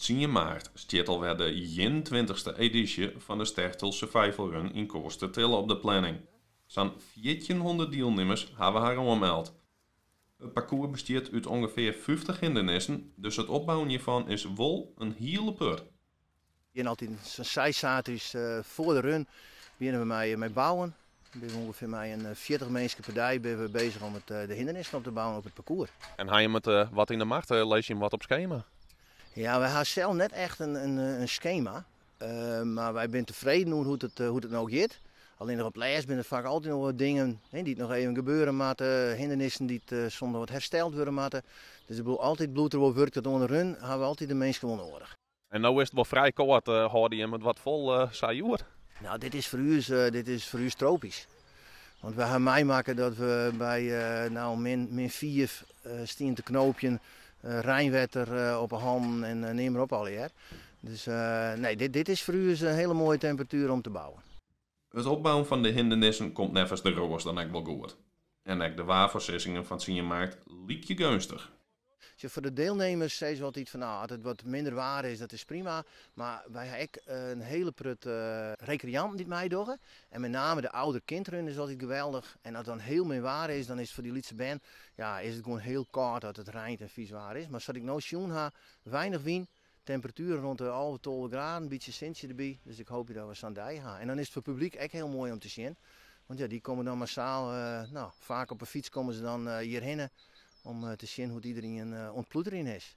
10 maart stiet alweer de 21ste editie van de Stertel Survival Run in Kostertillen op de planning. Zo'n 1400 deelnemers hebben haar aangemeld. Het parcours bestaat uit ongeveer 50 hindernissen, dus het opbouwen hiervan is wel een hele put. En altijd zo'n zijzaad voor de run beginnen we met bouwen. We zijn ongeveer met een 40 mensen per dag bezig om de hindernissen op te bouwen op het parcours. En ga je met wat in de macht, lees je hem wat op schema? Ja, wij hebben zelf net echt een schema. Maar wij zijn tevreden hoe het nou gaat. Alleen nog op les zijn er vaak altijd nog wat dingen die nog even gebeuren moeten. Hindernissen die soms wat hersteld worden moeten. Dus ik bedoel, altijd bloed er werkt het onder run, hebben we altijd de mensen gewoon nodig. En nou is het wel vrij kort, hoorde je met wat vol saaier. Nou, dit is voor u tropisch. Want we gaan meemaken dat we bij min 4 stien te knoopje, Rijnwetter op een hand en neem maar op alweer. Dus nee, dit is voor u een hele mooie temperatuur om te bouwen. Het opbouwen van de hindernissen komt nevens de roos dan ik wel goed. En ook de waarvoorzittingen van 10 maart liep je gunstig. Voor de deelnemers zei ze altijd van als het wat minder waar is, dat is prima. Maar wij hebben ook een hele prut recreanten die mij doen. En met name de oude kinderen is altijd geweldig. En als het dan heel meer waar is, dan is het voor die liedse band, ja, is het gewoon heel koud dat het rijnt en vies waar is. Maar zoals ik nou zien heb, weinig wien. Temperaturen rond de 12 graden, een beetje sintje erbij. Dus ik hoop dat we Sandai gaan. En dan is het voor het publiek echt heel mooi om te zien. Want ja, die komen dan massaal, vaak op een fiets komen ze dan hierheen om te zien hoe iedereen ontploetering is.